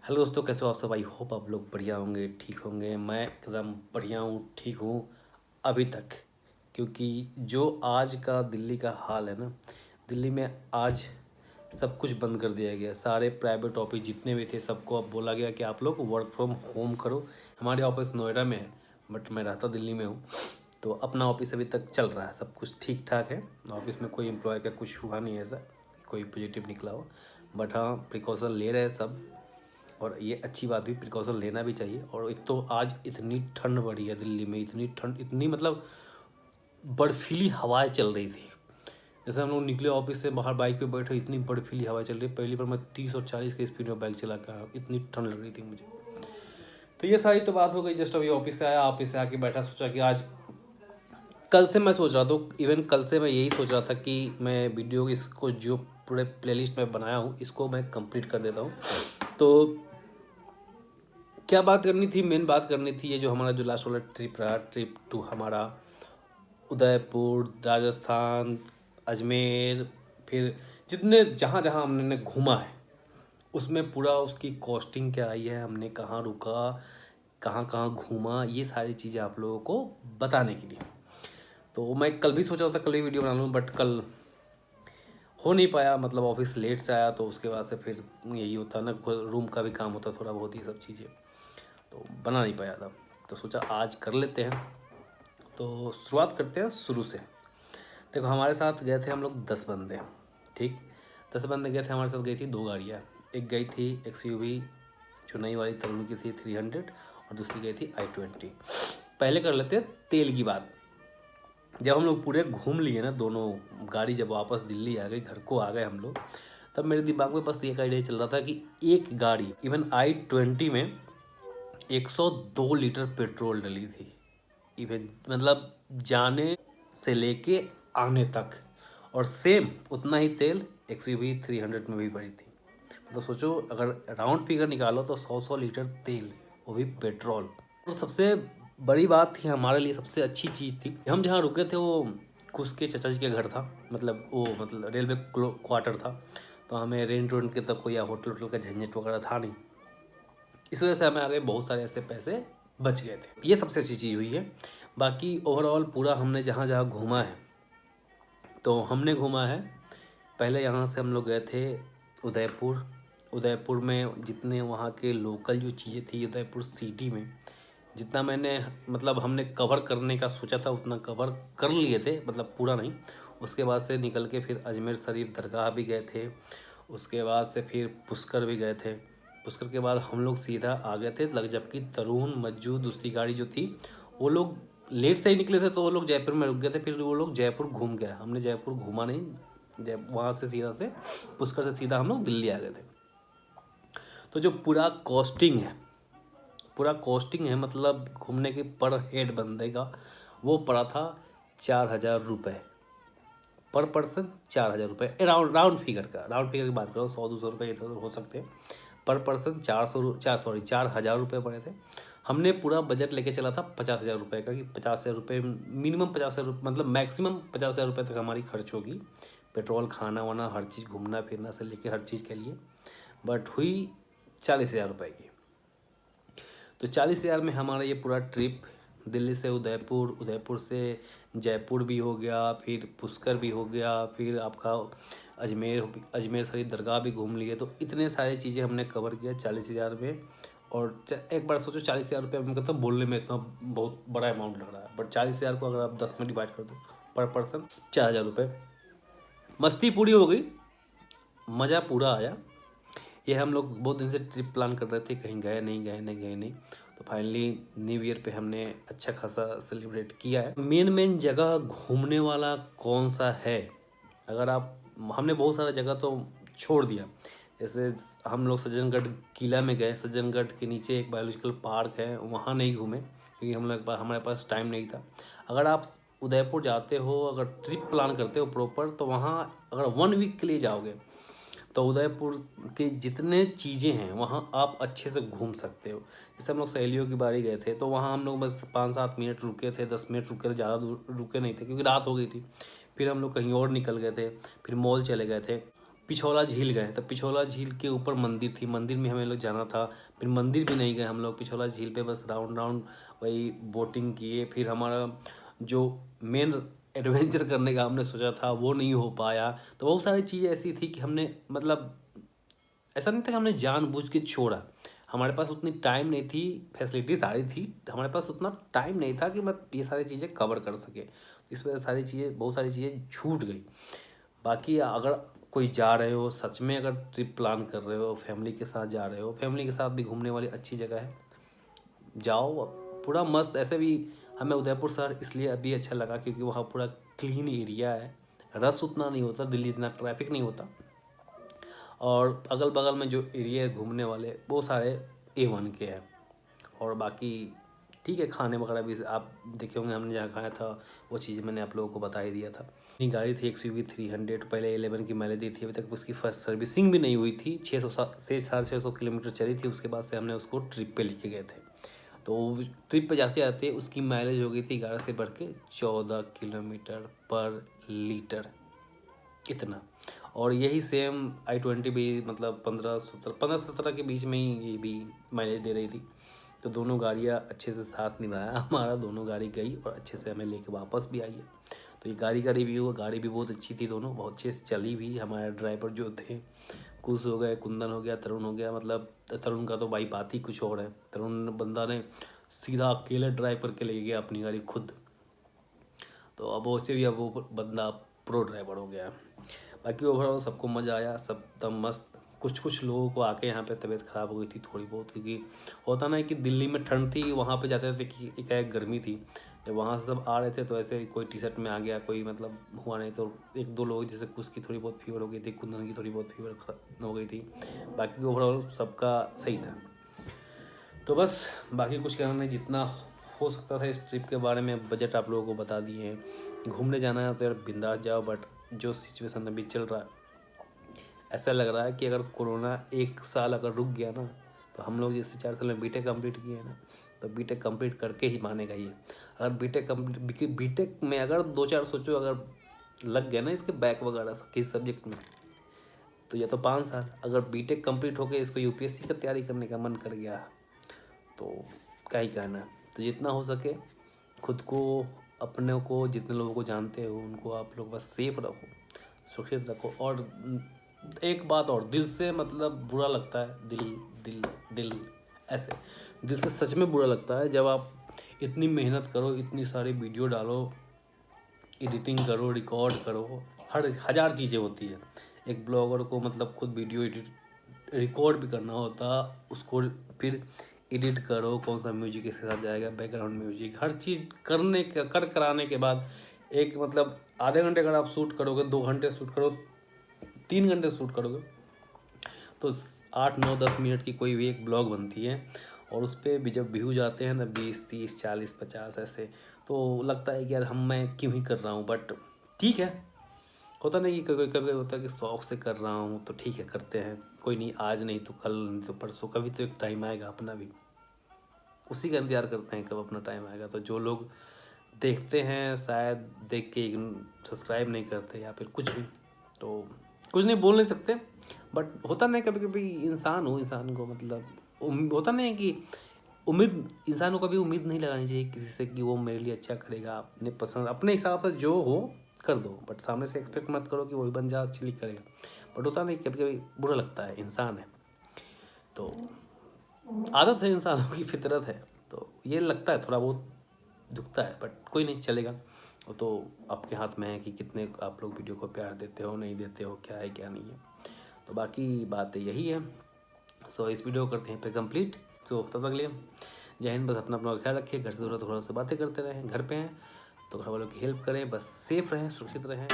Hello दोस्तों, कैसे हो आप सब। आई होप आप लोग बढ़िया होंगे, ठीक होंगे। मैं एकदम बढ़िया हूँ, ठीक हूँ अभी तक। क्योंकि जो आज का दिल्ली का हाल है ना, दिल्ली में आज सब कुछ बंद कर दिया गया। सारे प्राइवेट ऑफिस जितने भी थे सबको अब बोला गया कि आप लोग वर्क फ्रॉम होम करो। हमारे ऑफिस नोएडा में है, बट मैं रहता दिल्ली में हूँ। तो अपना ऑफिस अभी तक चल रहा है, सब कुछ ठीक ठाक है। ऑफिस में कोई एम्प्लॉय का कुछ हुआ नहीं है ऐसा, कोई पॉजिटिव निकला हो। बट हाँ, प्रिकॉशन ले रहे हैं सब, और ये अच्छी बात भी, प्रिकॉशन लेना भी चाहिए। और एक तो आज इतनी ठंड बढ़ी है दिल्ली में, इतनी ठंड, इतनी मतलब बर्फीली हवाएं चल रही थी। जैसे हम लोग निकले ऑफिस से बाहर, बाइक पे बैठे, इतनी बर्फीली हवाएं चल रही। पहली बार मैं 30 और 40 की स्पीड में बाइक चला के आया, इतनी ठंड लग रही थी मुझे। तो ये सारी तो बात हो गई। जस्ट अभी ऑफिस से आया, ऑफिस से आके बैठा, सोचा कि आज, कल से मैं सोच रहा था, इवन कल से मैं यही सोच रहा था कि मैं वीडियो इसको जो पूरे प्लेलिस्ट में बनाया हूँ इसको मैं कंप्लीट कर देता हूँ। तो क्या बात करनी थी, मेन बात करनी थी, ये जो हमारा जो लास्ट वाला ट्रिप रहा, ट्रिप टू हमारा उदयपुर, राजस्थान, अजमेर, फिर जितने जहाँ जहाँ हमने घूमा है उसमें पूरा उसकी कॉस्टिंग क्या आई है, हमने कहाँ रुका, कहाँ कहाँ घूमा, ये सारी चीज़ें आप लोगों को बताने के लिए। तो मैं कल भी सोच रहा था कल भी वीडियो बना लूँ, बट कल हो नहीं पाया। मतलब ऑफिस लेट से आया, तो उसके बाद से फिर यही होता है ना, रूम का भी काम होता थोड़ा बहुत, ये सब चीज़ें, तो बना नहीं पाया था। तो सोचा आज कर लेते हैं। तो शुरुआत करते हैं शुरू से। देखो, हमारे साथ गए थे हम लोग 10 बंदे, ठीक। 10 बंदे गए थे, हमारे साथ गई थी 2 गाड़ियाँ। एक गई थी XUV जो नई वाली तरुण की थी 300, और दूसरी गई थी I20। पहले कर लेते हैं तेल की बात। जब हम लोग पूरे घूम लिए ना, दोनों गाड़ी जब वापस दिल्ली आ गई, घर को आ गए हम लोग, तब मेरे दिमाग में बस एक आइडिया चल रहा था कि एक गाड़ी, इवन I20 में 102 लीटर पेट्रोल डली थी। इवन मतलब जाने से लेके आने तक, और सेम उतना ही तेल XUV 300 में भी भरी थी। मतलब सोचो, अगर राउंड फिगर निकालो तो 100 लीटर तेल, वो भी पेट्रोल। और सबसे बड़ी बात थी हमारे लिए, सबसे अच्छी चीज़ थी, हम जहाँ रुके थे वो कुछ के चाचा जी के घर था। मतलब वो मतलब रेलवे क्वार्टर था। तो हमें रेंट वेंट के तक कोई या होटल वोटल का झंझट वगैरह था नहीं। इस वजह से हमारे बहुत सारे ऐसे पैसे बच गए थे। ये सबसे अच्छी चीज़ हुई है। बाकी ओवरऑल पूरा हमने जहाँ जहाँ घूमा है, तो हमने घूमा है, पहले यहाँ से हम लोग गए थे उदयपुर। उदयपुर में जितने वहाँ के लोकल जो चीज़ें थी, उदयपुर सिटी में जितना मैंने, मतलब हमने कवर करने का सोचा था उतना कवर कर लिए थे, मतलब पूरा नहीं। उसके बाद से निकल के फिर अजमेर शरीफ दरगाह भी गए थे। उसके बाद से फिर पुष्कर भी गए थे। पुष्कर के बाद हम लोग सीधा आ गए थे, जबकि तरुण, मज्जू, दूसरी गाड़ी जो थी, वो लोग लेट से ही निकले थे, तो वो लोग जयपुर में रुक गए थे। फिर वो लोग जयपुर घूम गए, हमने जयपुर घूमा नहीं। वहाँ से सीधा से पुष्कर से सीधा हम लोग दिल्ली आ गए थे। तो जो पूरा कॉस्टिंग है, पूरा कॉस्टिंग है, मतलब घूमने के पर हेड बंदे का, वो पड़ा था 4,000 रुपये पर पर्सन। 4,000 रुपये राउंड राउंड फिगर का, राउंड फिगर की बात करो, 100-200 रुपये इधर उधर हो सकते हैं। पर पर्सन 4,000 पड़े थे। हमने पूरा बजट लेके चला था 50,000 रुपये का, कि 50,000 रुपये मिनिमम, 50,000 मतलब मैक्सिमम 50,000 रुपये तक हमारी खर्च होगी, पेट्रोल, खाना वाना, हर चीज़, घूमना फिरना से लेके हर चीज़ के लिए। बट हुई 40,000 रुपये की। तो 40,000 में हमारा ये पूरा ट्रिप, दिल्ली से उदयपुर, उदयपुर से जयपुर भी हो गया, फिर पुष्कर भी हो गया, फिर आपका अजमेर शरीफ दरगाह भी घूम लिए। तो इतने सारी चीज़ें हमने कवर किया 40,000 में। और एक बार सोचो, 40,000 रुपये में, कहता बोलने में इतना बहुत बड़ा अमाउंट लग रहा है, बट 40,000 को अगर आप 10 में डिवाइड कर दो, पर पर्सन 4,000 रुपये। मस्ती पूरी हो गई, मज़ा पूरा आया। ये हम लोग बहुत दिन से ट्रिप प्लान कर रहे थे, कहीं गए नहीं, गए नहीं। तो फाइनली न्यू ईयर पे हमने अच्छा खासा सेलिब्रेट किया है। मेन मेन जगह घूमने वाला कौन सा है, अगर आप, हमने बहुत सारा जगह तो छोड़ दिया। जैसे हम लोग सज्जनगढ़ किला में गए, सज्जनगढ़ के नीचे एक बायोलॉजिकल पार्क है, वहाँ नहीं घूमे क्योंकि हम लोग हमारे पास टाइम नहीं था। अगर आप उदयपुर जाते हो, अगर ट्रिप प्लान करते हो प्रॉपर, तो वहाँ अगर 1 वीक के लिए जाओगे, तो उदयपुर के जितने चीज़ें हैं वहाँ आप अच्छे से घूम सकते हो। जैसे हम लोग सहेलियों की बारी गए थे, तो वहाँ हम लोग बस 5-7 मिनट रुके थे, 10 मिनट रुके थे, ज़्यादा दूर रुके नहीं थे क्योंकि रात हो गई थी। फिर हम लोग कहीं और निकल गए थे, फिर मॉल चले गए थे। पिछोला झील गए। तो पिछोला झील के ऊपर मंदिर थी, मंदिर में हमें लोग जाना था। फिर मंदिर भी नहीं गए हम लोग, पिछोला झील पे बस राउंड राउंड वही बोटिंग किए। फिर हमारा जो मेन एडवेंचर करने का हमने सोचा था वो नहीं हो पाया। तो बहुत सारी चीज़ें ऐसी थी कि हमने मतलब ऐसा नहीं था कि हमने जानबूझ के छोड़ा, हमारे पास उतनी टाइम नहीं थी, फैसिलिटी सारी थी, हमारे पास उतना टाइम नहीं था कि मैं ये सारी चीज़ें कवर कर सके। इस वजह से बहुत सारी चीज़ें छूट गई। बाकी अगर कोई जा रहे हो, सच में अगर ट्रिप प्लान कर रहे हो, फैमिली के साथ जा रहे हो, फैमिली के साथ भी घूमने वाली अच्छी जगह है, जाओ पूरा मस्त। ऐसे भी हमें उदयपुर शहर इसलिए अभी अच्छा लगा क्योंकि वहाँ पूरा क्लीन एरिया है, रस उतना नहीं होता, दिल्ली इतना ट्रैफिक नहीं होता, और अगल बगल में जो एरिया है घूमने वाले वो सारे A1 के हैं। और बाकी ठीक है, खाने वगैरह भी आप देखे होंगे, हमने जहाँ खाया था वो चीज़ मैंने आप लोगों को बता ही दिया था। अपनी गाड़ी थी XUV 300, पहले 11 की माइलेज दी थी, अभी तक उसकी फर्स्ट सर्विसिंग भी नहीं हुई थी। 600 से 650 किलोमीटर चली थी, उसके बाद से हमने उसको ट्रिप पे लेके गए थे। तो ट्रिप पे जाते जाते उसकी माइलेज हो गई थी 11 से बढ़ के 14 किलोमीटर पर लीटर, इतना। और यही सेम i20 भी मतलब 15-17 के बीच में ही ये भी माइलेज दे रही थी। तो दोनों गाड़ियाँ अच्छे से साथ निभाया हमारा, दोनों गाड़ी गई और अच्छे से हमें लेके वापस भी आई है। तो ये गाड़ी का रिव्यू हुआ, गाड़ी भी बहुत अच्छी थी, दोनों बहुत अच्छे से चली भी। हमारे ड्राइवर जो थे कुश हो गए, कुंदन हो गया, तरुण हो गया, मतलब तरुण का तो भाई बात ही कुछ और है। तरुण बंदा ने सीधा अकेले ड्राइव करके ले गया अपनी गाड़ी खुद। तो अब वैसे भी अब वो बंदा प्रो ड्राइवर हो गया है। बाकी ओवरऑल सबको मज़ा आया, सब दम मस्त। कुछ लोगों को आके यहाँ पे तबीयत ख़राब हो गई थी थोड़ी बहुत, क्योंकि होता ना कि दिल्ली में ठंड थी, वहाँ पे जाते थे कि एकाएक गर्मी थी। जब वहाँ से सब आ रहे थे तो ऐसे कोई T-शर्ट में आ गया, कोई मतलब हुआ नहीं। तो 1-2 लोग जैसे कुछ की थोड़ी बहुत फीवर हो गई थी, कुंदन की थोड़ी बहुत फीवर हो गई थी, बाकी ओवरऑल सबका सही था। तो बस बाकी कुछ कहना नहीं, जितना हो सकता था इस ट्रिप के बारे में बजट आप लोगों को बता दिए हैं। घूमने जाना है तो यार बिंदास जाओ, बट जो सिचुएशन अभी चल रहा है ऐसा लग रहा है कि अगर कोरोना 1 साल अगर रुक गया ना, तो हम लोग जैसे 4 साल में बीटेक कंप्लीट किए हैं ना, तो बीटेक कंप्लीट करके ही मानेगा ये। अगर बीटेक में अगर 2-4 सोचो अगर लग गया ना इसके बैक वगैरह किस सब्जेक्ट में, तो या तो 5 साल। अगर बीटेक कंप्लीट होकर इसको UPSC का तैयारी करने का मन कर गया तो क्या ही कहना। तो जितना हो सके खुद को, अपने को, जितने लोगों को जानते हो उनको आप लोग बस सेफ रखो, सुरक्षित रखो। और एक बात और, दिल से मतलब बुरा लगता है, दिल ऐसे दिल से सच में बुरा लगता है जब आप इतनी मेहनत करो, इतनी सारी वीडियो डालो, एडिटिंग करो, रिकॉर्ड करो, हर 1000 चीज़ें होती है। एक ब्लॉगर को मतलब खुद वीडियो एडिट रिकॉर्ड भी करना होता, उसको फिर एडिट करो, कौन सा म्यूजिक इसके साथ जाएगा, बैकग्राउंड म्यूजिक, हर चीज़ कराने के बाद एक मतलब आधे घंटे अगर आप शूट करोगे, 2 घंटे शूट करो, 3 घंटे शूट करोगे, तो 8-9-10 मिनट की कोई भी एक ब्लॉग बनती है। और उस पर भी जब व्यूज आते हैं ना 20-30-40-50 ऐसे, तो लगता है कि यार मैं क्यों ही कर रहा हूँ। बट ठीक है, होता नहीं कि कभी होता है कि शौक से कर रहा हूँ तो ठीक है करते हैं, कोई नहीं, आज नहीं तो कल, नहीं तो परसों, कभी तो एक टाइम आएगा अपना भी, उसी का इंतज़ार करते हैं कब अपना टाइम आएगा। तो जो लोग देखते हैं शायद देख के सब्सक्राइब नहीं करते या फिर कुछ भी, तो कुछ नहीं बोल नहीं सकते। बट होता नहीं, कभी कभी इंसान को मतलब होता नहीं कि उम्मीद, इंसान को कभी उम्मीद नहीं लगानी चाहिए किसी से कि वो मेरे लिए अच्छा करेगा। अपने पसंद, अपने हिसाब से जो हो कर दो, बट सामने से एक्सपेक्ट मत करो कि वही बन जा अच्छी करेगा। बट होता नहीं, कभी कभी बुरा लगता है, इंसान है तो आदत है, इंसानों की फितरत है, तो ये लगता है थोड़ा बहुत दुखता है, बट कोई नहीं, चलेगा। वो तो आपके हाथ में है कि कितने आप लोग वीडियो को प्यार देते हो, नहीं देते हो, क्या है क्या नहीं है। तो बाकी बात यही है। सो इस वीडियो को करते हैं पे कंप्लीट। सो तब तक लिए जय हिंद। बस अपना ख्याल रखिए, घर से थोड़ा से बातें करते रहें, घर पे हैं तो घर वालों की हेल्प करें, बस सेफ रहें, सुरक्षित रहें।